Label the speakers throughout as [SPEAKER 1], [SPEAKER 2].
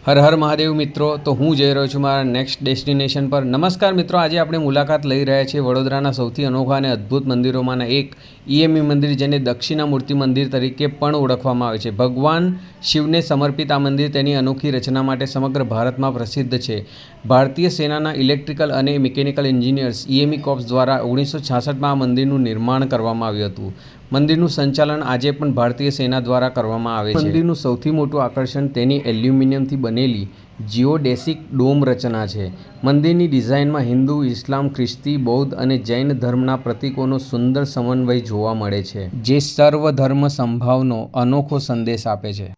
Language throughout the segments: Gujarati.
[SPEAKER 1] હર હર મહાદેવ મિત્રો, તો હું જઈ રહ્યો છું મારા નેક્સ્ટ ડેસ્ટિનેશન પર। નમસ્કાર મિત્રો, આજે આપણે મુલાકાત લઈ રહ્યા છીએ વડોદરાના સૌથી અનોખા અને અદ્ભુત મંદિરોમાંના એક ઈએમઈ મંદિર, જેને દક્ષિણામૂર્તિ મંદિર તરીકે પણ ઓળખવામાં આવે છે। ભગવાન શિવને સમર્પિત આ મંદિર તેની અનોખી રચના માટે સમગ્ર ભારતમાં પ્રસિદ્ધ છે। ભારતીય સેનાના ઇલેક્ટ્રિકલ અને મિકેનિકલ એન્જિનિયર્સ ઈએમઈ કોર્પ્સ દ્વારા 1966માં આ મંદિરનું નિર્માણ કરવામાં આવ્યું હતું। મંદિરનું સંચાલન આજે પણ ભારતીય સેના દ્વારા કરવામાં આવે છે। મંદિરનું સૌથી મોટું આકર્ષણ તેની એલ્યુમિનિયમથી બનેલી જીઓડેસિક ડોમ રચના છે। મંદિરની ડિઝાઇનમાં હિન્દુ, ઇસ્લામ, ખ્રિસ્તી, બૌદ્ધ અને જૈન ધર્મના પ્રતીકોનો સુંદર સમન્વય જોવા મળે છે, જે સર્વધર્મ સંભાવનો અનોખો સંદેશ આપે છે।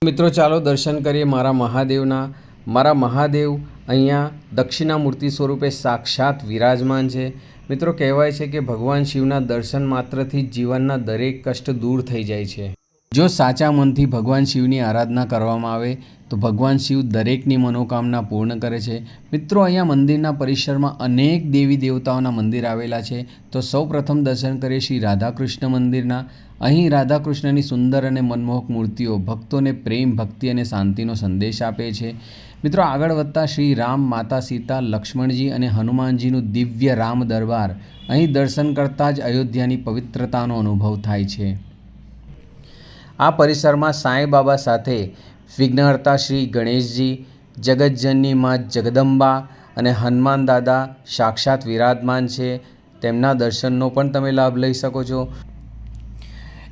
[SPEAKER 1] મિત્રો, ચાલો દર્શન કરીએ મારા મહાદેવના। મારા મહાદેવ અહીંયા દક્ષિણામૂર્તિ સ્વરૂપે સાક્ષાત વિરાજમાન છે। મિત્રો, કહેવાય છે કે ભગવાન શિવના દર્શન માત્રથી જ જીવનના દરેક કષ્ટ દૂર થઈ જાય છે। જો સાચા મનથી ભગવાન શિવની આરાધના કરવામાં આવે તો ભગવાન શિવ દરેકની મનોકામના પૂર્ણ કરે છે। મિત્રો, અહીંયા મંદિરના પરિસરમાં અનેક દેવી દેવતાઓના મંદિર આવેલા છે। તો સૌ પ્રથમ દર્શન કરીએ શ્રી રાધાકૃષ્ણ મંદિરના। અહીં રાધાકૃષ્ણની સુંદર અને મનમોહક મૂર્તિઓ ભક્તોને પ્રેમ, ભક્તિ અને શાંતિનો સંદેશ આપે છે। મિત્રો, આગળ વધતા શ્રી રામ, માતા સીતા, લક્ષ્મણજી અને હનુમાનજીનું દિવ્ય રામ દરબાર અહીં દર્શન કરતાં જ અયોધ્યાની પવિત્રતાનો અનુભવ થાય છે। આ પરિસરમાં સાંઈ બાબા સાથે વિઘ્નહર્તા શ્રી ગણેશજી, જગતજનની માં જગદંબા અને હનુમાન દાદા સાક્ષાત વિરાજમાન છે। તેમના દર્શનનો પણ તમે લાભ લઈ શકો છો।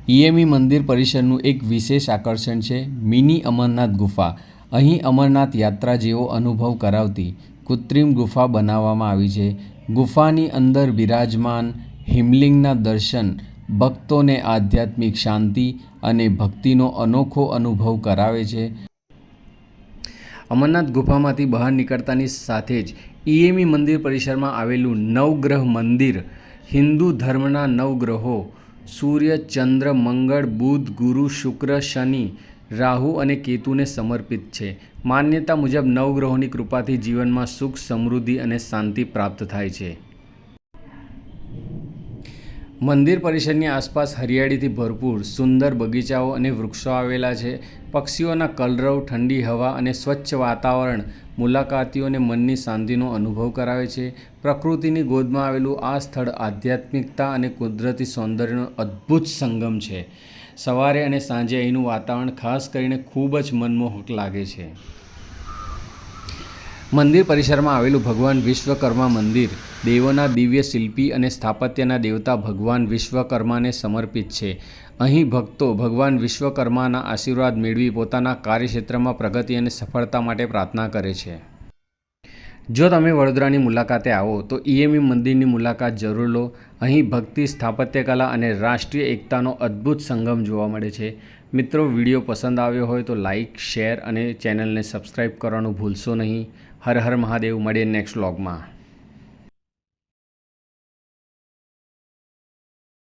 [SPEAKER 1] ઈએમઈ મંદિર પરિસરનું એક વિશેષ આકર્ષણ છે મિની અમરનાથ ગુફા। અહીં અમરનાથ યાત્રા જેવો અનુભવ કરાવતી કૃત્રિમ ગુફા બનાવવામાં આવી છે। ગુફાની અંદર બિરાજમાન હિમલિંગના દર્શન ભક્તોને આધ્યાત્મિક શાંતિ અને ભક્તિનો અનોખો અનુભવ કરાવે છે। અમરનાથ ગુફામાંથી બહાર નીકળતાની સાથે જ ઈએમઈ મંદિર પરિસરમાં આવેલું નવગ્રહ મંદિર હિન્દુ ધર્મના નવગ્રહો સૂર્ય, ચંદ્ર, મંગળ, બુધ, ગુરુ, શુક્ર, શનિ, રાહુ અને કેતુને સમર્પિત છે। માન્યતા મુજબ નવગ્રહોની કૃપાથી જીવનમાં સુખ, સમૃદ્ધિ અને શાંતિ પ્રાપ્ત થાય છે। મંદિર પરિસરની આસપાસ હરિયાળીથી ભરપૂર સુંદર બગીચાઓ અને વૃક્ષો આવેલા છે। પક્ષીઓના કલરવ, ઠંડી હવા અને સ્વચ્છ વાતાવરણ મુલાકાતીઓને મનની શાંતિનો અનુભવ કરાવે છે। પ્રકૃતિની ગોદમાં આવેલું આ સ્થળ આધ્યાત્મિકતા અને કુદરતી સૌંદર્યનો અદ્ભુત સંગમ છે। સવારે અને સાંજે અહીંનું વાતાવરણ ખાસ કરીને ખૂબ જ મનમોહક લાગે છે। મંદિર પરિસરમાં આવેલું ભગવાન વિશ્વકર્મા મંદિર દેવોના દિવ્ય શિલ્પી અને સ્થાપત્યના દેવતા ભગવાન વિશ્વકર્માને સમર્પિત છે। અહીં ભક્તો ભગવાન વિશ્વકર્માના આશીર્વાદ મેળવી પોતાના કાર્યક્ષેત્રમાં પ્રગતિ અને સફળતા માટે પ્રાર્થના કરે છે। જો તમે વડોદરાની મુલાકાતે આવો તો ઈએમઈ મંદિરની મુલાકાત જરૂર લો। અહીં ભક્તિ, સ્થાપત્યકલા અને રાષ્ટ્રીય એકતાનો અદ્ભુત સંગમ જોવા મળે છે। મિત્રો, વિડીયો પસંદ આવ્યો હોય તો લાઇક, શેર અને ચેનલને સબસ્ક્રાઈબ કરવાનું ભૂલશો નહીં। હર હર મહાદેવ। મળીએ નેક્સ્ટ વ્લોગમાં।